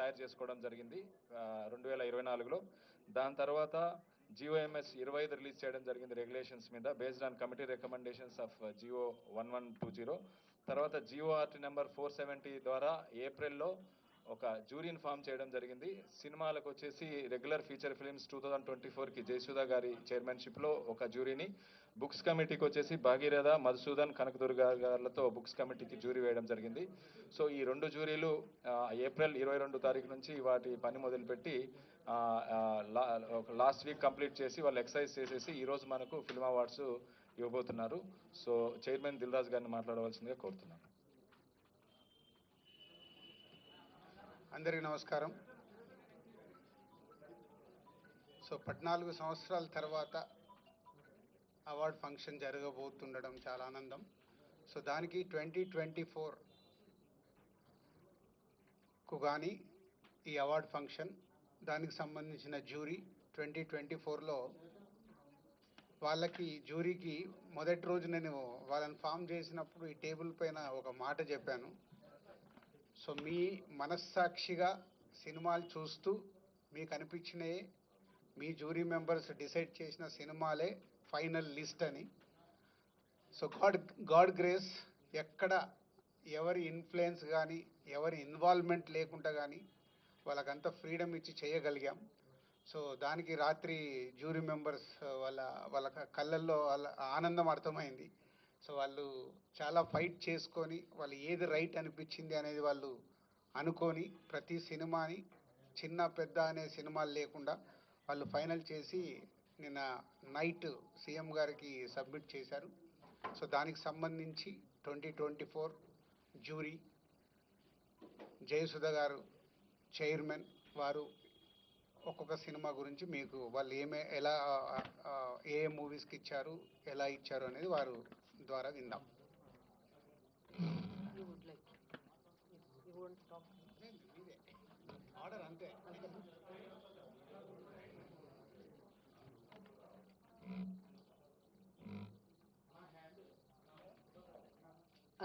తయారు చేసుకోవడం జరిగింది 2024లో. దాని తర్వాత జిఓఎంఎస్ 25 రిలీజ్ చేయడం జరిగింది రెగ్యులేషన్స్ మీద based on committee recommendations of GO 1120. తర్వాత జిఓఆర్టీ నెంబర్ 470 ద్వారా ఏప్రిల్లో ఒక జ్యూరీని ఫామ్ చేయడం జరిగింది. సినిమాలకు వచ్చేసి రెగ్యులర్ ఫీచర్ ఫిలిమ్స్ 2024కి జయసుధ గారి చైర్మన్షిప్లో ఒక జ్యూరీని, బుక్స్ కమిటీకి వచ్చేసి భాగీరథ, మధుసూదన్, కనకదుర్గ గారులతో బుక్స్ కమిటీకి జ్యూరీ వేయడం జరిగింది. సో ఈ 2 జ్యూరీలు ఏప్రిల్ 22 తారీఖు నుంచి వాటి పని మొదలుపెట్టి లాస్ట్ వీక్ కంప్లీట్ చేసి వాళ్ళు ఎక్సర్సైజ్ చేసేసి ఈరోజు మనకు ఫిల్మ్ అవార్డ్స్ ఇవ్వబోతున్నారు. సో చైర్మన్ దిల్ రాజు గారిని మాట్లాడవలసిందిగా కోరుతున్నాను. అందరికీ నమస్కారం. సో 14 సంవత్సరాల తర్వాత అవార్డ్ ఫంక్షన్ జరగబోతుండడం చాలా ఆనందం. సో దానికి 2024కు కానీ ఈ అవార్డ్ ఫంక్షన్, దానికి సంబంధించిన జ్యూరీ 2024లో వాళ్ళకి జ్యూరీకి మొదటి రోజు నేను వాళ్ళని ఫామ్ చేసినప్పుడు ఈ టేబుల్ పైన ఒక మాట చెప్పాను. సో మీ మనస్సాక్షిగా సినిమాలు చూస్తూ మీకు అనిపించినవి మీ జ్యూరీ మెంబర్స్ డిసైడ్ చేసిన సినిమాలే ఫైనల్ లిస్ట్ అని. సో గాడ్ గ్రేస్, ఎక్కడ ఎవరి ఇన్ఫ్లుయెన్స్ కానీ ఎవరి ఇన్వాల్వ్మెంట్ లేకుండా కానీ వాళ్ళకంతా ఫ్రీడమ్ ఇచ్చి చేయగలిగాం. సో దానికి రాత్రి జ్యూరీ మెంబర్స్ వాళ్ళ కళ్ళల్లో వాళ్ళ ఆనందం అర్థమైంది. సో వాళ్ళు చాలా ఫైట్ చేసుకొని వాళ్ళు ఏది రైట్ అనిపించింది అనేది వాళ్ళు అనుకొని ప్రతి సినిమాని చిన్న పెద్ద అనే సినిమాలు లేకుండా వాళ్ళు ఫైనల్ చేసి నిన్న నైట్ సీఎం గారికి సబ్మిట్ చేశారు. సో దానికి సంబంధించి 2024 జ్యూరీ జయసుధ గారు చైర్మన్, వారు ఒక్కొక్క సినిమా గురించి మీకు వాళ్ళు ఏ మూవీస్కి ఇచ్చారు, ఎలా ఇచ్చారు అనేది వారు ద్వారా విందాం. ఆర్డర్ అంతే.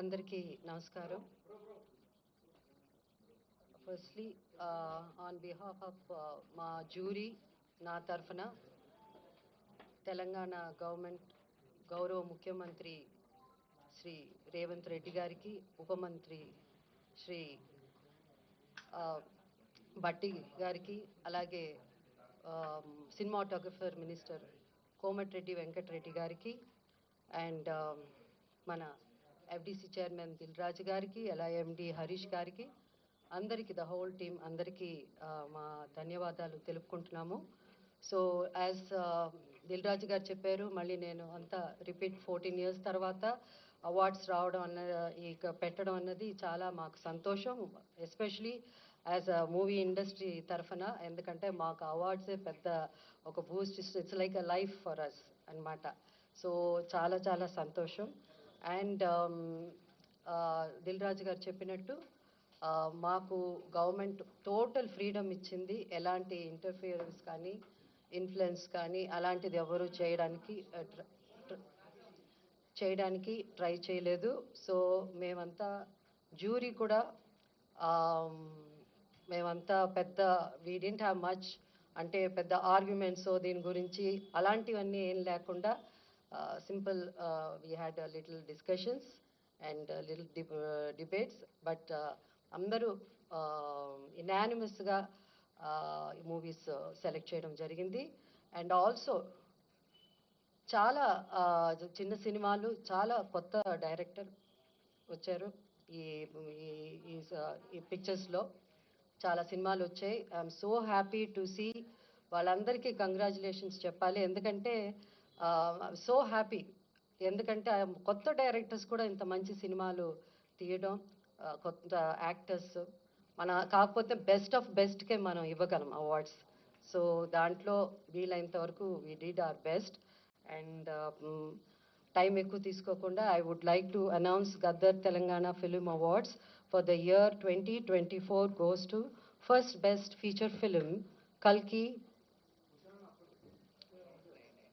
అందరికీ నమస్కారం. ఫస్ట్లీ ఆన్ బిహాఫ్ ఆఫ్ మా జ్యూరీ, నా తరఫున తెలంగాణ గవర్నమెంట్ గౌరవ ముఖ్యమంత్రి శ్రీ రేవంత్ రెడ్డి గారికి, ఉప మంత్రి శ్రీ భట్టి గారికి, అలాగే సినిమాటోగ్రఫర్ మినిస్టర్ కోమటిరెడ్డి వెంకటరెడ్డి గారికి, అండ్ మన ఎఫ్డిసి చైర్మన్ దిల్ రాజు గారికి, ఎల్ఐఎండి హరీష్ గారికి, అందరికీ ద హోల్ టీమ్ అందరికీ మా ధన్యవాదాలు తెలుపుకుంటున్నాము. సో యాజ్ దిల్ రాజు గారు చెప్పారు, మళ్ళీ నేను అంతా రిపీట్ 14 years తర్వాత అవార్డ్స్ రావడం పెట్టడం అన్నది చాలా మాకు సంతోషం, especially as a movie industry తరఫున. ఎందుకంటే మాకు అవార్డ్సే పెద్ద ఒక boost, it's like a life for us అన్నమాట. సో చాలా చాలా సంతోషం. అండ్ దిల్ రాజు గారు చెప్పినట్టు మాకు గవర్నమెంట్ టోటల్ ఫ్రీడమ్ ఇచ్చింది. ఎలాంటి ఇంటర్ఫియరెన్స్ కానీ ఇన్ఫ్లుయెన్స్ కానీ అలాంటిది ఎవరు చేయడానికి ట్రై చేయలేదు. సో మేమంతా జ్యూరీ కూడా మేమంతా పెద్ద వీ డెంట్ హ్యావ్ మచ్, అంటే పెద్ద ఆర్గ్యుమెంట్స్ దీని గురించి అలాంటివన్నీ ఏం లేకుండా simple we had little discussions and little debates, but అందరూ ఇనానిమస్గా మూవీస్ సెలెక్ట్ చేయడం జరిగింది. అండ్ ఆల్సో చాలా చిన్న సినిమాలు, చాలా కొత్త డైరెక్టర్ వచ్చారు ఈ పిక్చర్స్లో. చాలా సినిమాలు వచ్చాయి. I'm so happy to see. వాళ్ళందరికీ కంగ్రాచులేషన్స్ చెప్పాలి, ఎందుకంటే సో హ్యాపీ. ఎందుకంటే కొత్త డైరెక్టర్స్ కూడా ఇంత మంచి సినిమాలు తీయడం, కొత్త యాక్టర్స్ కాకపోతే బెస్ట్ ఆఫ్ బెస్ట్కే మనం ఇవ్వగలం అవార్డ్స్. సో దాంట్లో వీలైనంత వరకు we did our best. And time ఎక్కువ తీసుకోకుండా I would like to announce Gaddar Telangana film awards for the year 2024 goes to first best feature film Kalki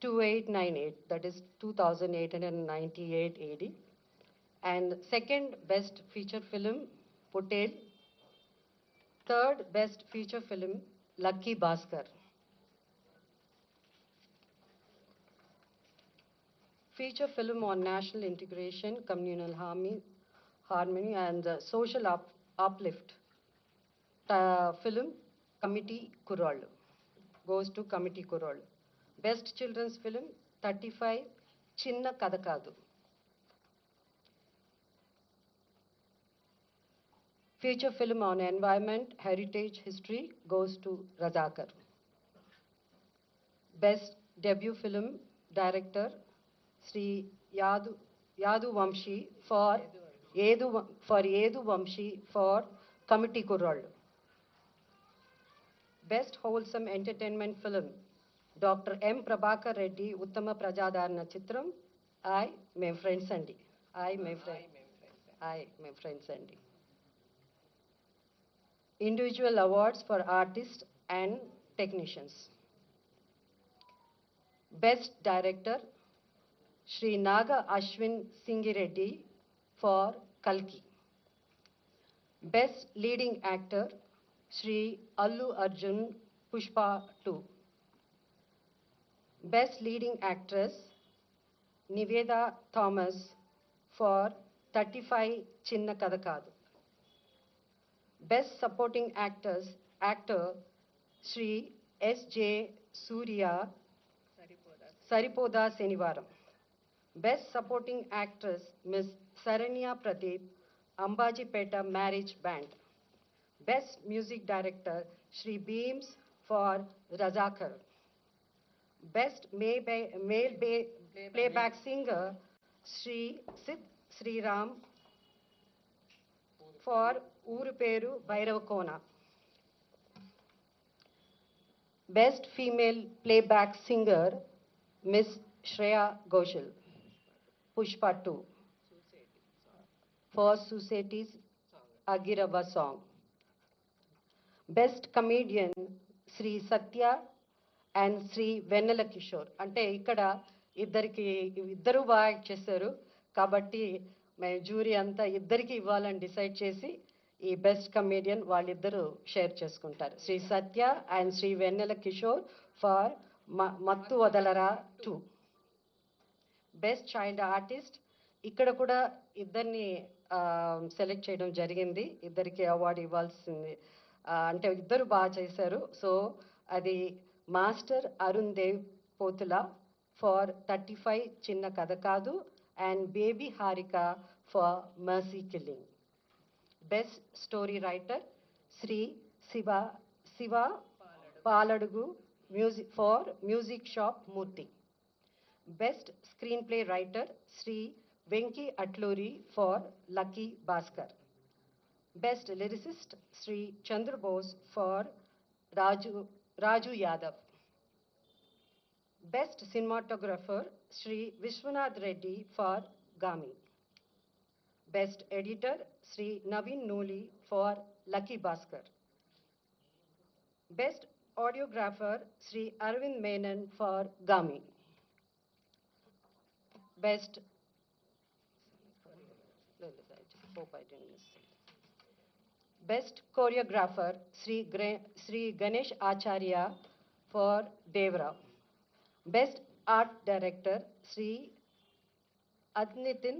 2898, that is 2898 AD, and second best feature film Potel Third Best Feature Film, Lucky Bhaskar. Feature film on national integration, communal harmony and social uplift. Film, Committee Kurallu. Goes to Committee Kurallu. Best Children's Film, 35, Chinna Kadakadu. Feature film on environment, heritage, history goes to Razakar. Best debut film director Sri Yadu Vamshi for Yedu Vamshi for Committee Kurallu. Best wholesome entertainment film Dr. M. Prabhakar Reddy Uttama Prajadarana Chitram I, my friends Andi. I, my friends Andi. Individual awards for artists and technicians. Best director Sri Naga Ashwin Singireddy for Kalki. Best leading actor Sri Allu Arjun Pushpa 2. Best leading actress Niveda Thomas for 35 Chinna Kadakadu. Best supporting actor Sri S.J. Surya Saripoda Senivaram. Best supporting actress Miss Saranya Pradeep Ambajipeta Marriage Band. Best music director Sri Beams for Razakar. Best male playback singer Sri Sid Sri Ram for Uruperu Bairavakona. Best female playback singer Miss Shreya Ghoshal, Pushpa 2, for Society's Agirava song. Best comedian Sri Satya and Sri Vennela Kishore. అంటే ఇక్కడ ఇద్దరు బాగా act చేశారు కాబట్టి మేము jury అంతా ఇద్దరికి ఇవ్వాలని డిసైడ్ చేసి ఈ బెస్ట్ కమేడియన్ వాళ్ళిద్దరూ షేర్ చేసుకుంటారు. Sri Satya and Sri Vennela Kishore for Mathu Vadalara 2. Best child artist ఇక్కడ కూడా ఇద్దరిని సెలెక్ట్ చేయడం జరిగింది. ఇద్దరికి అవార్డు ఇవ్వాల్సింది. అంటే ఇద్దరు బాగా చేశారు. సో అది master Arun Dev Potula for 35 Chinna Katha Kaadu and baby Harika for mercy killing. Best story writer Shri Shiva Paladugu music for music shop Murthy. Best screenplay writer Sri Venki Atluri for Lucky Bhaskar. Best lyricist Sri Chandra Bose for Raju Yadav. Best cinematographer Sri Vishwanath Reddy for Gami. Best editor Sri Naveen Noli for Lucky Bhaskar. Best audiographer Sri Arvind Menon for Gami. Best hope I didn't miss it. Best choreographer Sri Ganesh Acharya for Devra. Best art director Sri Adnitin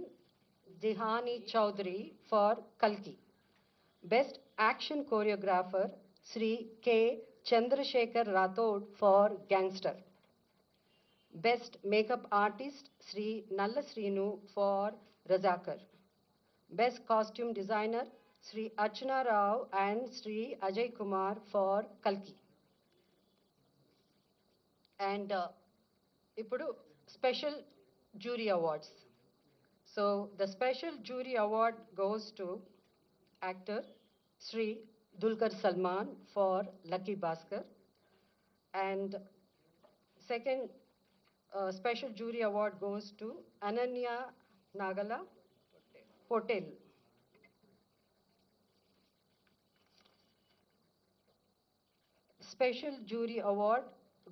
Jihani Chaudhary for Kalki. Best action choreographer Sri K. Chandrasekhar Rathod for Gangster. Best makeup artist Sri Nalla Srinu for Razakar. Best costume designer Sri Archana Rao and Sri Ajay Kumar for Kalki. And ఇప్పుడు special jury awards. So the special jury award goes to actor Sri Dulquer Salman for Lucky Bhaskar, and second special jury award goes to Ananya Nagala Potel. Special jury award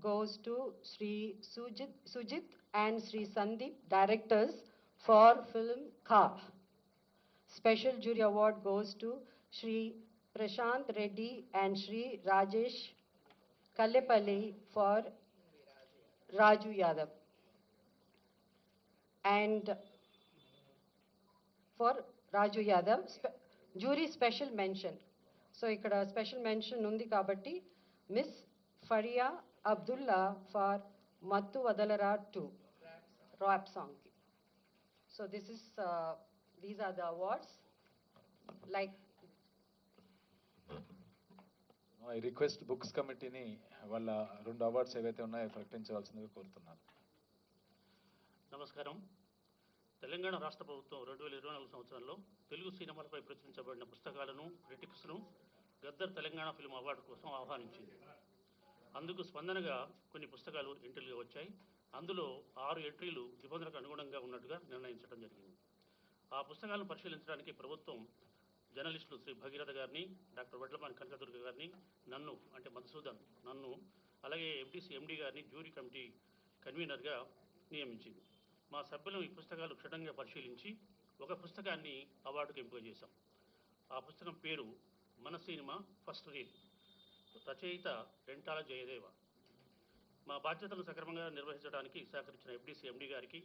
goes to Sri Sujit and Sri Sandeep, directors for film Ka. Special jury award goes to Sri Prashant Reddy and Shri Rajesh Kallepalli for Raju Yadav. And for Raju Yadav, jury special mention. So ikkada special mention undi kabatti Miss Faria Abdullah for Mattu Vadalara 2 rap song ki. So this is these are the awards. Like I request books కమిటీని వాళ్ళ 2 awards ఏవైతే ఉన్నాయో ప్రకటించవలసిందిగా కోరుతున్నాను. నమస్కారం. తెలంగాణ రాష్ట్ర ప్రభుత్వం 2024 సంవత్సరంలో తెలుగు సినిమాలపై ప్రచురించబడిన పుస్తకాలను, క్రిటిక్స్ను గద్దర్ తెలంగాణ ఫిల్మ్ అవార్డు కోసం ఆహ్వానించింది. అందుకు స్పందనగా కొన్ని పుస్తకాలు ఎంట్రీలుగా వచ్చాయి. అందులో 6 ఎంట్రీలు నిబంధనలకు అనుగుణంగా ఉన్నట్టుగా నిర్ణయించడం జరిగింది. ఆ పుస్తకాలను పరిశీలించడానికి ప్రభుత్వం జర్నలిస్టులు శ్రీ భగీరథ గారిని, డాక్టర్ వడ్లపాని కనకదుర్గ గారిని, నన్ను అంటే మధుసూదన్ నన్ను, అలాగే FDC MD గారిని జ్యూరీ కమిటీ కన్వీనర్గా నియమించింది. మా సభ్యులు ఈ పుస్తకాలు క్షుణ్ణంగా పరిశీలించి ఒక పుస్తకాన్ని అవార్డుకు ఎంపిక చేశాం. ఆ పుస్తకం పేరు మన సినిమా ఫస్ట్ రీడ్, రచయిత రెంటాల జయదేవ. మా బాధ్యతలను సక్రమంగా నిర్వహించడానికి సహకరించిన FDC MD గారికి,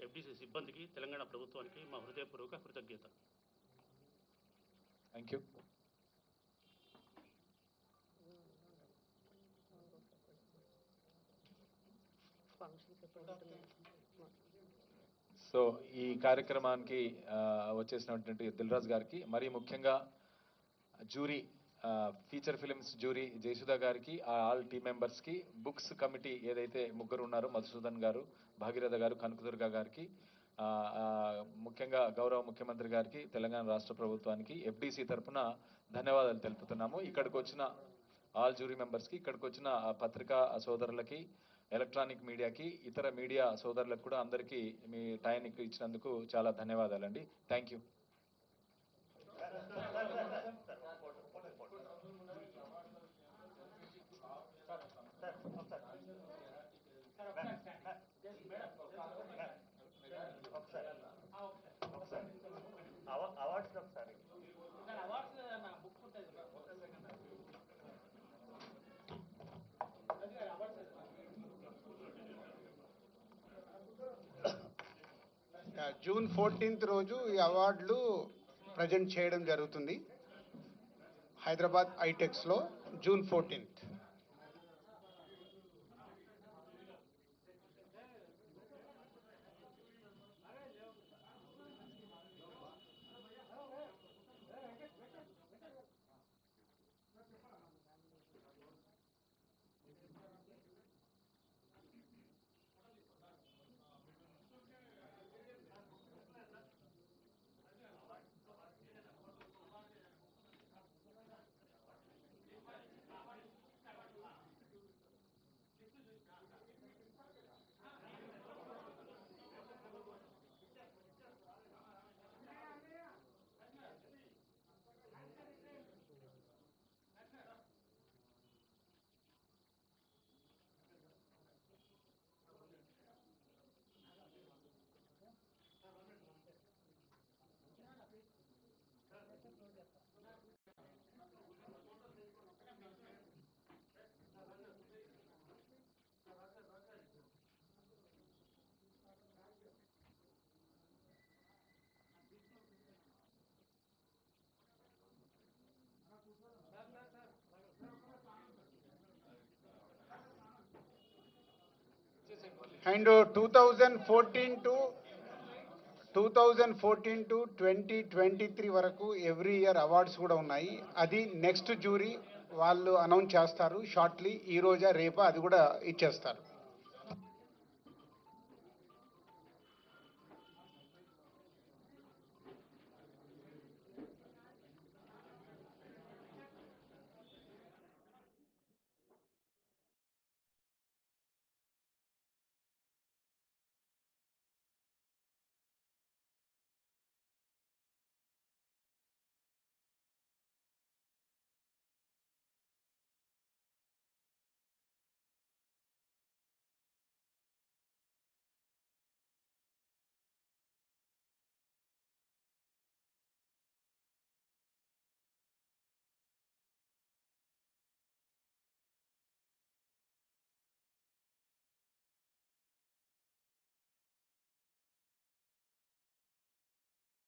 FDC సిబ్బందికి, తెలంగాణ ప్రభుత్వానికి మా హృదయపూర్వక కృతజ్ఞత. Thank you. సో ఈ కార్యక్రమానికి వచ్చేసినటువంటి దిల్రాజ్ గారికి, మరీ ముఖ్యంగా jury feature films jury Jayasudha గారికి, ఆల్ టీమ్ మెంబర్స్కి, బుక్స్ కమిటీ ఏదైతే ముగ్గురు ఉన్నారో మధుసూదన్ గారు, భాగీరథ గారు, కనకదుర్గ గారికి, ముఖ్యంగా గౌరవ ముఖ్యమంత్రి గారికి, తెలంగాణ రాష్ట్ర ప్రభుత్వానికి FDC తరఫున ధన్యవాదాలు తెలుపుతున్నాము. ఇక్కడికి వచ్చిన ఆల్ జ్యూరీ మెంబర్స్కి, ఇక్కడికి వచ్చిన పత్రికా సోదరులకి, ఎలక్ట్రానిక్ మీడియాకి, ఇతర మీడియా సోదరులకు కూడా అందరికీ మీ టైం ఇచ్చినందుకు చాలా ధన్యవాదాలండి. Thank you. జూన్ 14th రోజు ఈ అవార్డులు ప్రజెంట్ చేయడం జరుగుతుంది హైదరాబాద్ ఐటెక్స్లో, జూన్ 14th. అండ్ 2014 to 2023 వరకు ఎవ్రీ ఇయర్ అవార్డ్స్ కూడా ఉన్నాయి. అది నెక్స్ట్ జ్యూరీ వాళ్ళు అనౌన్స్ చేస్తారు షార్ట్లీ, ఈ రోజా రేపా అది కూడా ఇచ్చేస్తారు.